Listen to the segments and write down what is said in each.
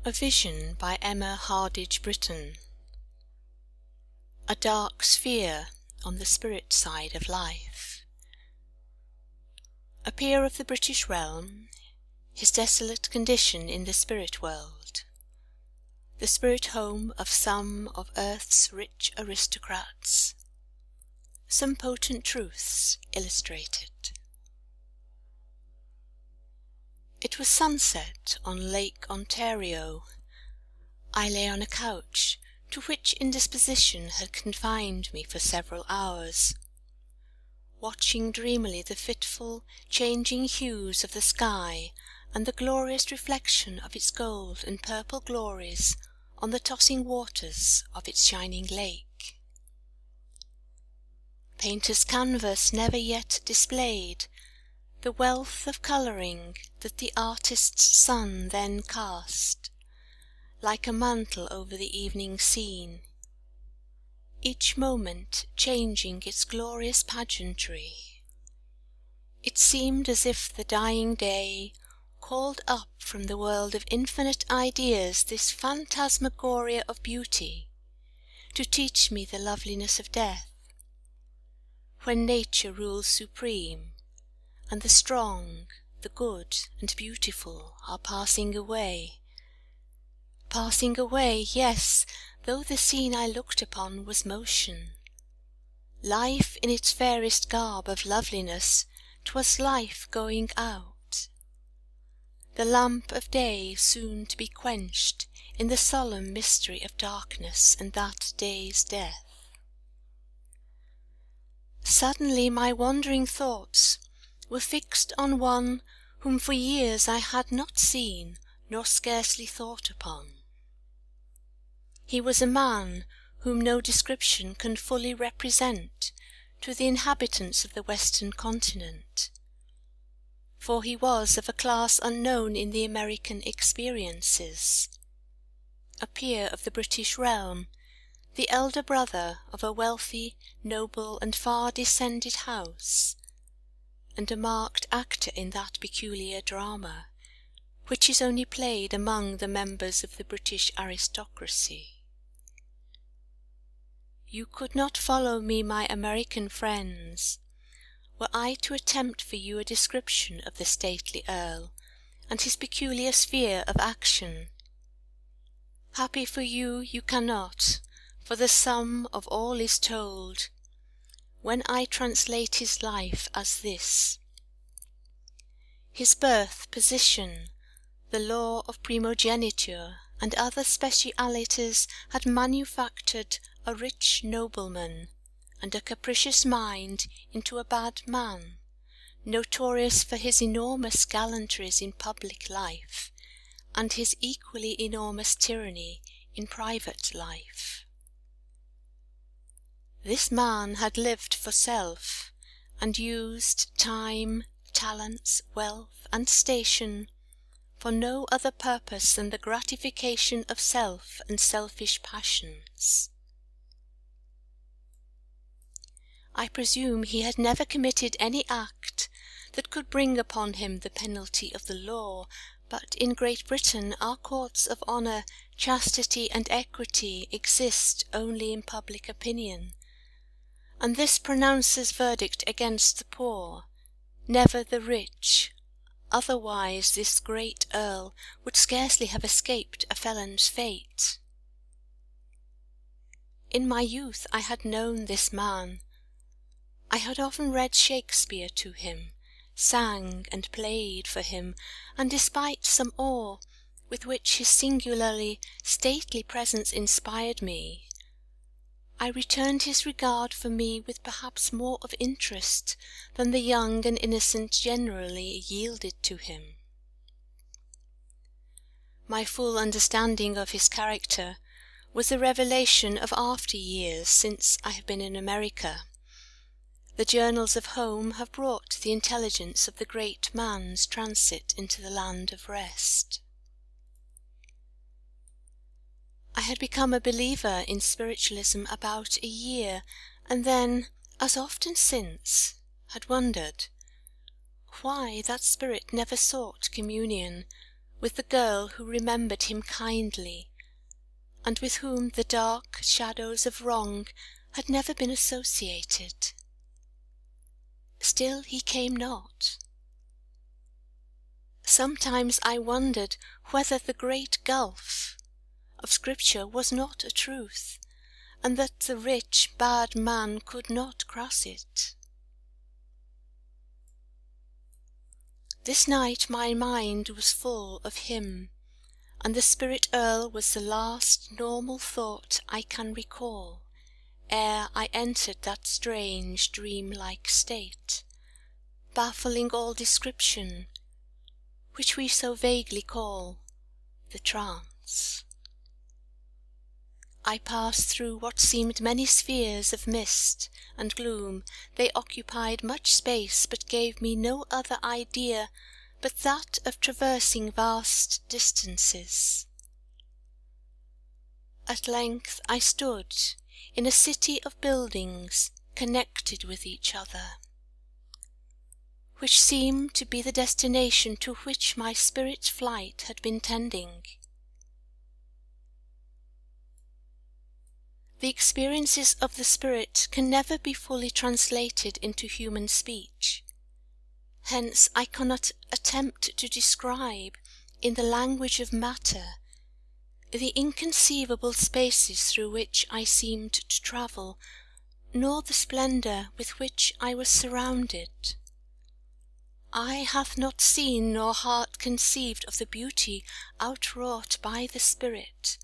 A Vision by Emma Hardinge Britten. A dark sphere on the spirit side of life. A peer of the British realm, his desolate condition in the spirit world, the spirit home of some of earth's rich aristocrats, some potent truths illustrated. It was sunset on Lake Ontario. I lay on a couch to which indisposition had confined me for several hours, watching dreamily the fitful, changing hues of the sky and the glorious reflection of its gold and purple glories on the tossing waters of its shining lake. Painter's canvas never yet displayed the wealth of colouring that the artist's sun then cast, like a mantle over the evening scene, each moment changing its glorious pageantry. It seemed as if the dying day called up from the world of infinite ideas this phantasmagoria of beauty, to teach me the loveliness of death, when nature rules supreme, and the strong, the good, and beautiful are passing away. Passing away, yes, though the scene I looked upon was motion. Life in its fairest garb of loveliness, 'twas life going out. The lamp of day soon to be quenched in the solemn mystery of darkness and that day's death. Suddenly my wandering thoughts were fixed on one whom for years I had not seen nor scarcely thought upon. He was a man whom no description can fully represent to the inhabitants of the Western continent, for he was of a class unknown in the American experiences, a peer of the British realm, the elder brother of a wealthy, noble, and far-descended house, and a marked actor in that peculiar drama, which is only played among the members of the British aristocracy. You could not follow me, my American friends, were I to attempt for you a description of the stately Earl, and his peculiar sphere of action. Happy for you, you cannot, for the sum of all is told, when I translate his life as this: his birth, position, the law of primogeniture, and other specialities had manufactured a rich nobleman and a capricious mind into a bad man, notorious for his enormous gallantries in public life, and his equally enormous tyranny in private life. This man had lived for self, and used time, talents, wealth, and station for no other purpose than the gratification of self and selfish passions. I presume he had never committed any act that could bring upon him the penalty of the law, but in Great Britain our courts of honour, chastity, and equity exist only in public opinion, and this pronounces verdict against the poor, never the rich. Otherwise this great Earl would scarcely have escaped a felon's fate. In my youth I had known this man. I had often read Shakespeare to him, sang and played for him, and despite some awe with which his singularly stately presence inspired me, I returned his regard for me with perhaps more of interest than the young and innocent generally yielded to him. My full understanding of his character was a revelation of after years, since I have been in America. The journals of home have brought the intelligence of the great man's transit into the land of rest. I had become a believer in spiritualism about a year, and then, as often since, had wondered why that spirit never sought communion with the girl who remembered him kindly, and with whom the dark shadows of wrong had never been associated. Still he came not. Sometimes I wondered whether the great gulf of Scripture was not a truth, and that the rich, bad man could not cross it. This night my mind was full of him, and the spirit earl was the last normal thought I can recall, ere I entered that strange dream-like state, baffling all description, which we so vaguely call the trance. I passed through what seemed many spheres of mist and gloom. They occupied much space, but gave me no other idea but that of traversing vast distances. At length I stood in a city of buildings connected with each other, which seemed to be the destination to which my spirit's flight had been tending. The experiences of the spirit can never be fully translated into human speech. Hence I cannot attempt to describe, in the language of matter, the inconceivable spaces through which I seemed to travel, nor the splendour with which I was surrounded. Eye hath not seen nor heart conceived of the beauty outwrought by the spirit,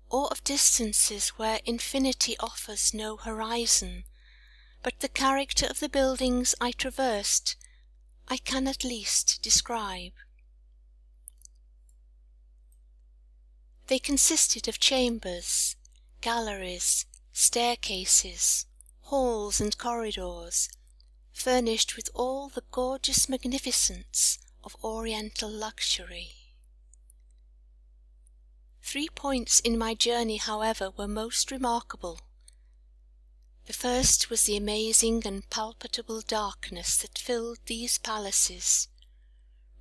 or of distances where infinity offers no horizon, but the character of the buildings I traversed I can at least describe. They consisted of chambers, galleries, staircases, halls and corridors, furnished with all the gorgeous magnificence of Oriental luxury. 3 points in my journey, however, were most remarkable. The first was the amazing and palpable darkness that filled these palaces,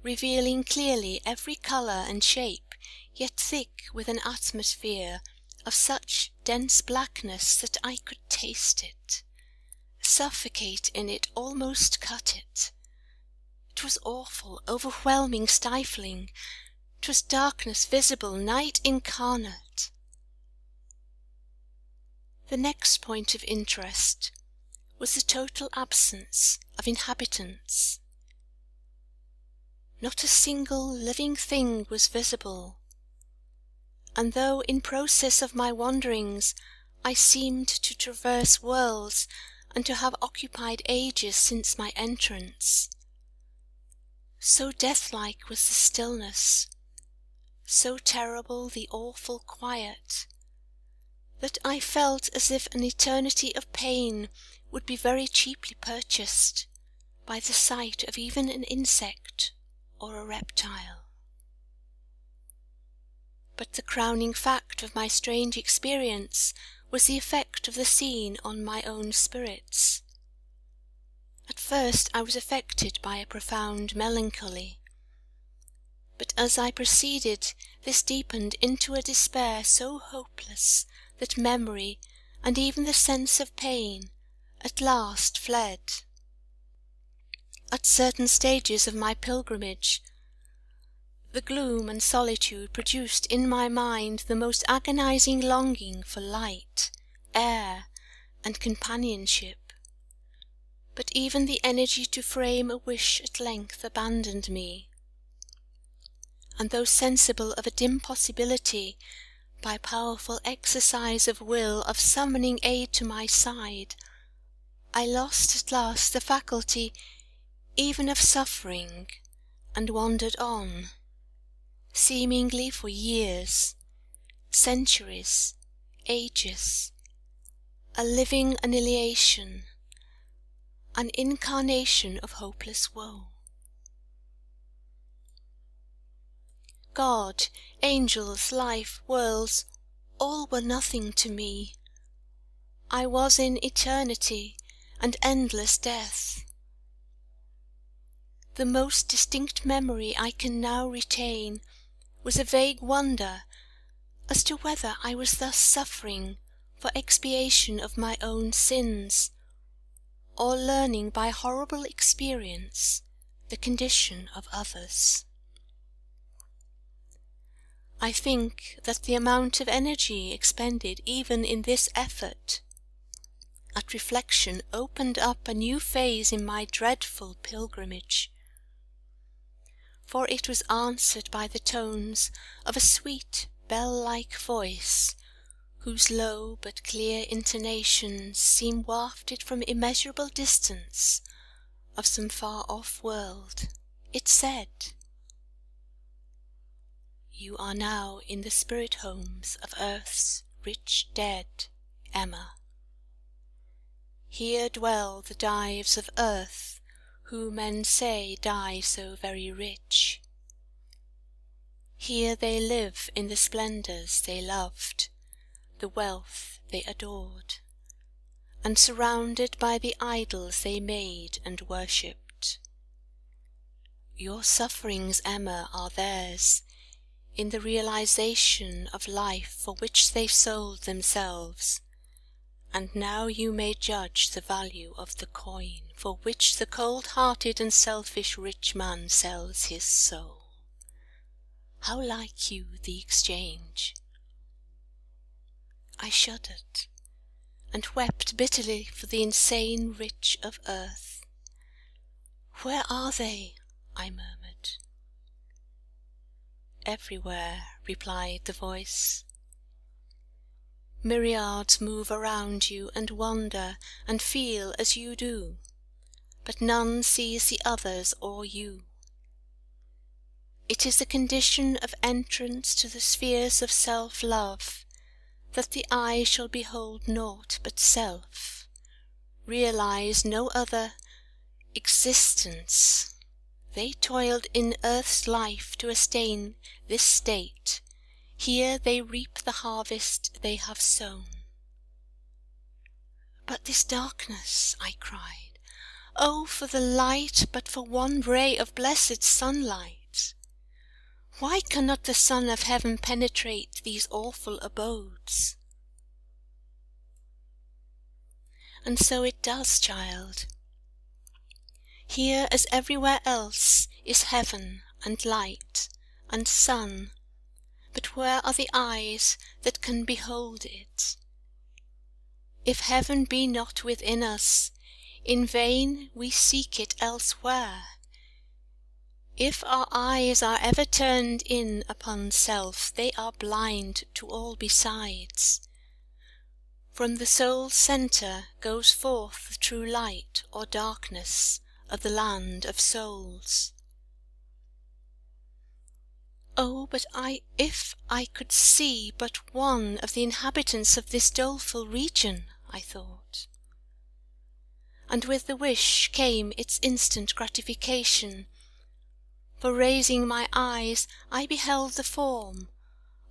revealing clearly every colour and shape, yet thick with an atmosphere of such dense blackness that I could taste it, suffocate in it, almost cut it. It was awful, overwhelming, stifling. 'Twas darkness visible, night incarnate. The next point of interest was the total absence of inhabitants. Not a single living thing was visible, and though in process of my wanderings I seemed to traverse worlds and to have occupied ages since my entrance, so deathlike was the stillness, so terrible the awful quiet, that I felt as if an eternity of pain would be very cheaply purchased by the sight of even an insect or a reptile. But the crowning fact of my strange experience was the effect of the scene on my own spirits. At first I was affected by a profound melancholy, but as I proceeded this deepened into a despair so hopeless that memory and even the sense of pain at last fled. At certain stages of my pilgrimage, the gloom and solitude produced in my mind the most agonizing longing for light, air, and companionship. But even the energy to frame a wish at length abandoned me, and though sensible of a dim possibility, by powerful exercise of will, of summoning aid to my side, I lost at last the faculty even of suffering, and wandered on, seemingly for years, centuries, ages, a living annihilation, an incarnation of hopeless woe. God, angels, life, worlds, all were nothing to me. I was in eternity and endless death. The most distinct memory I can now retain was a vague wonder as to whether I was thus suffering for expiation of my own sins, or learning by horrible experience the condition of others. I think that the amount of energy expended even in this effort at reflection opened up a new phase in my dreadful pilgrimage, for it was answered by the tones of a sweet bell-like voice, whose low but clear intonations seemed wafted from immeasurable distance of some far-off world. It said, "You are now in the spirit homes of earth's rich dead, Emma. Here dwell the dives of earth, who men say die so very rich. Here they live in the splendours they loved, the wealth they adored, and surrounded by the idols they made and worshipped. Your sufferings, Emma, are theirs, in the realization of life for which they sold themselves, and now you may judge the value of the coin for which the cold-hearted and selfish rich man sells his soul. How like you the exchange?" I shuddered, and wept bitterly for the insane rich of earth. "Where are they?" I murmured. "Everywhere," replied the voice. "Myriads move around you and wonder and feel as you do, but none sees the others or you. It is the condition of entrance to the spheres of self-love, that the eye shall behold naught but self, realize no other existence. They toiled in earth's life to attain this state. Here they reap the harvest they have sown." "But this darkness," I cried, "oh, for the light, but for one ray of blessed sunlight! Why cannot the sun of heaven penetrate these awful abodes?" "And so it does, child. Here, as everywhere else, is heaven and light and sun, but where are the eyes that can behold it? If heaven be not within us, in vain we seek it elsewhere. If our eyes are ever turned in upon self, they are blind to all besides. From the soul's centre goes forth the true light or darkness of the land of souls." "Oh, but if I could see but one of the inhabitants of this doleful region," I thought. And with the wish came its instant gratification, for raising my eyes I beheld the form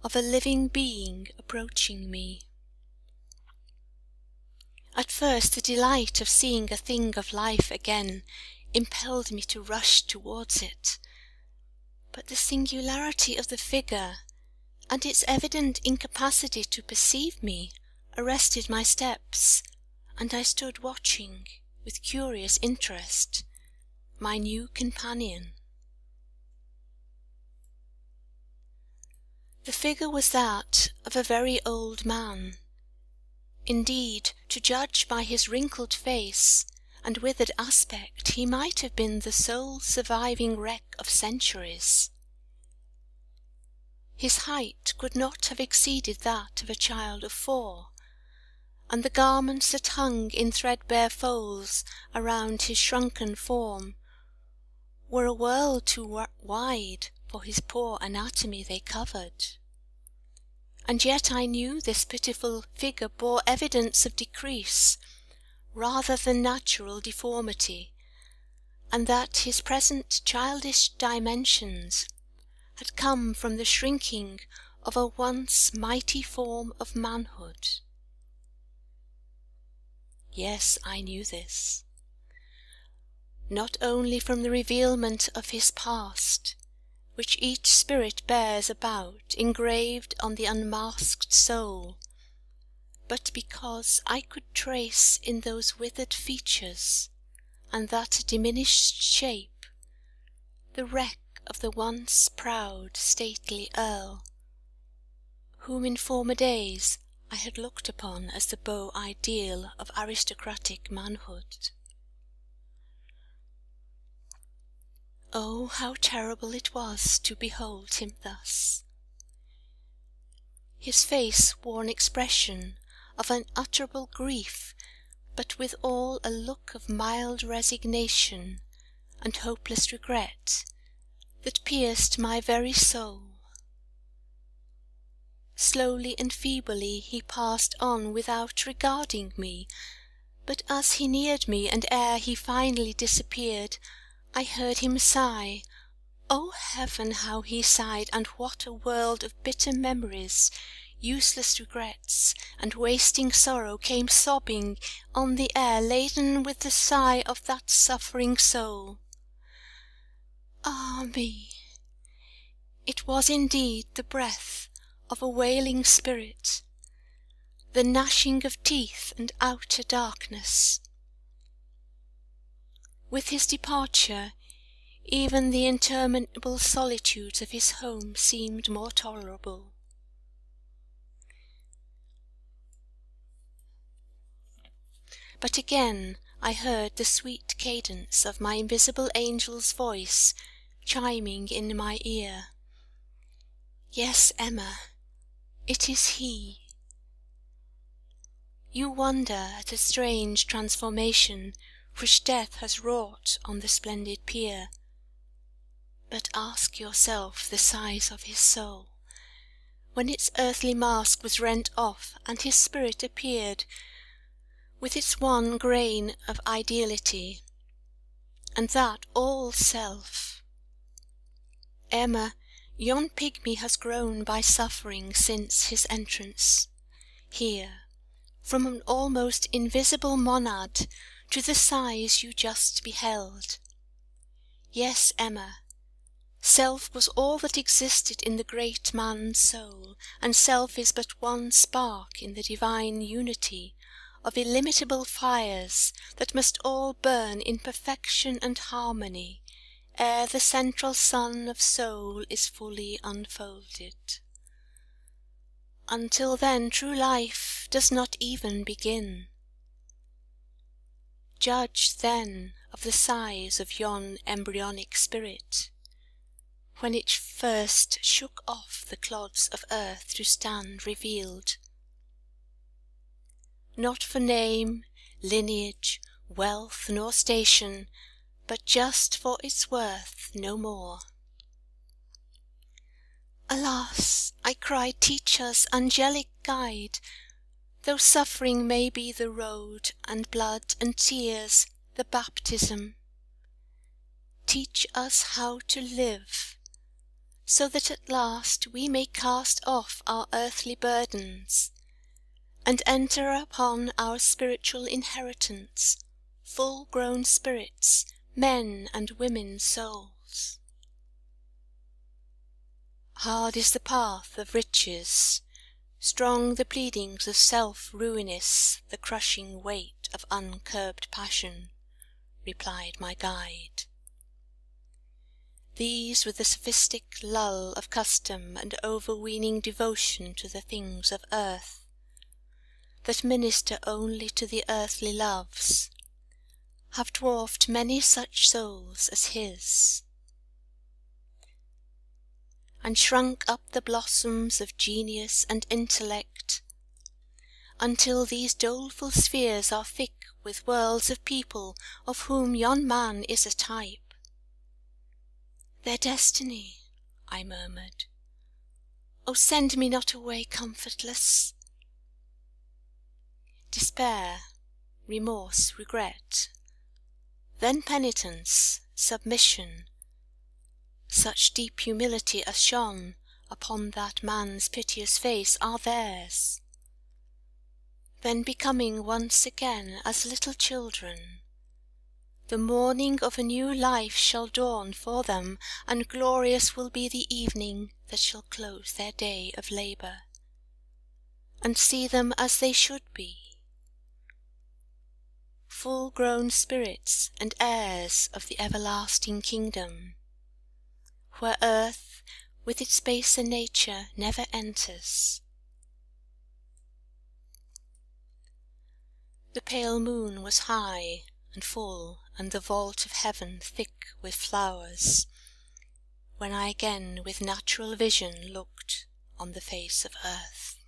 of a living being approaching me. At first the delight of seeing a thing of life again impelled me to rush towards it, but the singularity of the figure and its evident incapacity to perceive me arrested my steps, and I stood watching, with curious interest, my new companion. The figure was that of a very old man. Indeed, to judge by his wrinkled face and withered aspect, he might have been the sole surviving wreck of centuries. His height could not have exceeded that of a child of 4, and the garments that hung in threadbare folds around his shrunken form were a world too wide for his poor anatomy they covered. And yet I knew this pitiful figure bore evidence of decrease rather than natural deformity, and that his present childish dimensions had come from the shrinking of a once mighty form of manhood. Yes, I knew this. not only from the revealment of his past, which each spirit bears about engraved on the unmasked soul, but because I could trace in those withered features and that diminished shape the wreck of the once proud stately earl, whom in former days I had looked upon as the beau ideal of aristocratic manhood. Oh, how terrible it was to behold him thus! His face wore an expression of unutterable grief, but withal a look of mild resignation and hopeless regret that pierced my very soul. Slowly and feebly he passed on without regarding me, but as he neared me, and ere he finally disappeared, I heard him sigh. Oh heaven, how he sighed, and what a world of bitter memories, useless regrets, and wasting sorrow came sobbing on the air, laden with the sigh of that suffering soul. Ah me! It was indeed the breath of a wailing spirit, the gnashing of teeth and outer darkness. With his departure, even the interminable solitudes of his home seemed more tolerable. But again I heard the sweet cadence of my invisible angel's voice chiming in my ear. Yes, Emma, it is he. You wonder at the strange transformation which death has wrought on the splendid peer. But ask yourself the size of his soul, when its earthly mask was rent off, and his spirit appeared, with its one grain of ideality, and that all self. Emma, yon pygmy has grown by suffering since his entrance here, from an almost invisible monad to the size you just beheld. Yes, Emma, self was all that existed in the great man's soul, and self is but one spark in the divine unity of illimitable fires that must all burn in perfection and harmony ere the central sun of soul is fully unfolded. Until then true life does not even begin. Judge then of the size of yon embryonic spirit, when it first shook off the clods of earth to stand revealed, not for name, lineage, wealth, nor station, but just for its worth, no more. Alas, I cried, teach us, angelic guide, though suffering may be the road, and blood and tears the baptism. Teach us how to live, so that at last we may cast off our earthly burdens, and enter upon our spiritual inheritance, full-grown spirits, men and women souls. Hard is the path of riches, strong the pleadings of self, ruinous the crushing weight of uncurbed passion, replied my guide. These with the sophistic lull of custom and overweening devotion to the things of earth, that minister only to the earthly loves, have dwarfed many such souls as his, and shrunk up the blossoms of genius and intellect, until these doleful spheres are thick with worlds of people of whom yon man is a type. Their destiny, I murmured. Oh, send me not away comfortless. Despair, remorse, regret, then penitence, submission, such deep humility as shone upon that man's piteous face are theirs. Then becoming once again as little children, The morning of a new life shall dawn for them, and glorious will be the evening that shall close their day of labour, and see them as they should be, full-grown spirits and heirs of the everlasting kingdom, where earth with its baser nature never enters. The pale moon was high and full, and the vault of heaven thick with flowers, when I again with natural vision looked on the face of earth.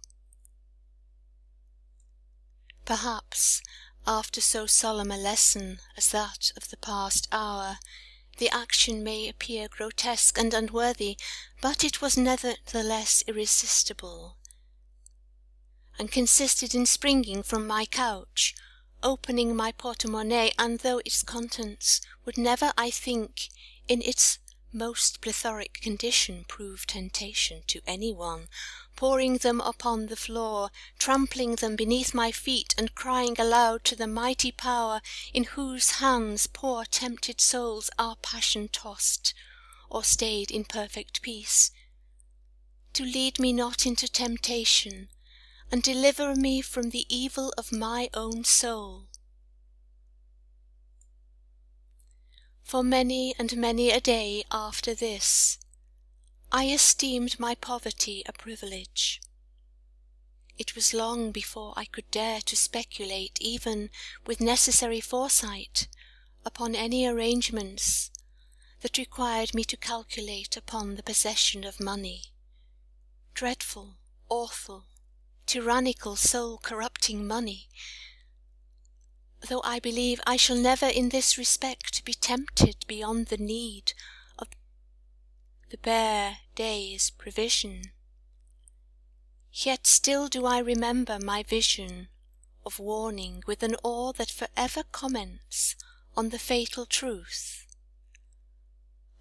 Perhaps, after so solemn a lesson as that of the past hour, the action may appear grotesque and unworthy, but it was nevertheless irresistible, and consisted in springing from my couch, opening my porte-monnaie, and though its contents would never, I think, in its most plethoric condition prove temptation to any one, pouring them upon the floor, trampling them beneath my feet, and crying aloud to the mighty power in whose hands poor tempted souls are passion-tossed, or stayed in perfect peace, to lead me not into temptation, and deliver me from the evil of my own soul. For many and many a day after this, I esteemed my poverty a privilege. It was long before I could dare to speculate, even with necessary foresight, upon any arrangements that required me to calculate upon the possession of money. Dreadful, awful, tyrannical, soul-corrupting money! Though I believe I shall never in this respect be tempted beyond the need of the bare day's provision, yet still do I remember my vision of warning with an awe that for ever comments on the fatal truth,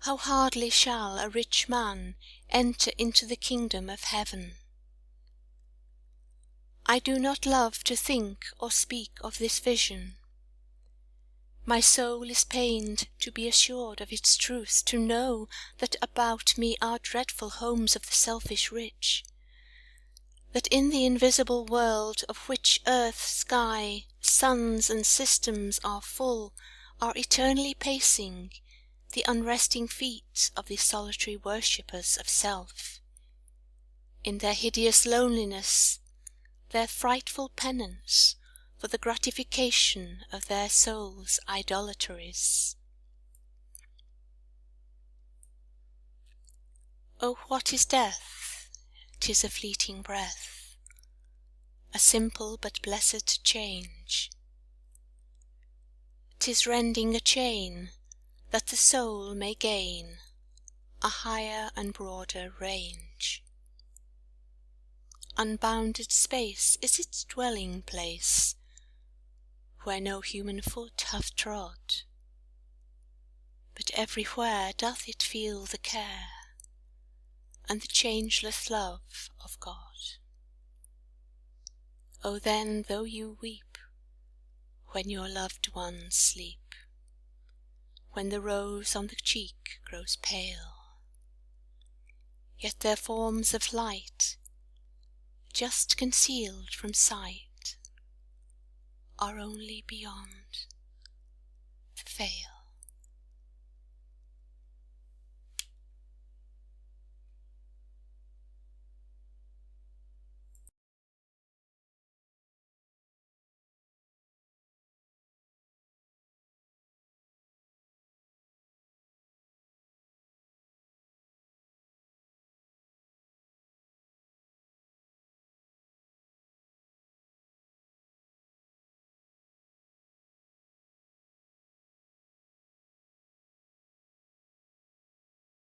how hardly shall a rich man enter into the kingdom of heaven. I do not love to think or speak of this vision. My soul is pained to be assured of its truth, to know that about me are dreadful homes of the selfish rich, that in the invisible world of which earth, sky, suns, and systems are full, are eternally pacing the unresting feet of the solitary worshippers of self, in their hideous loneliness, their frightful penance for the gratification of their souls' idolatries. Oh, what is death? 'Tis a fleeting breath, a simple but blessed change. 'Tis rending a chain, that the soul may gain a higher and broader range. Unbounded space is its dwelling place, where no human foot hath trod, but everywhere doth it feel the care and the changeless love of God. O then, though you weep when your loved ones sleep, when the rose on the cheek grows pale, yet their forms of light, just concealed from sight, are only beyond.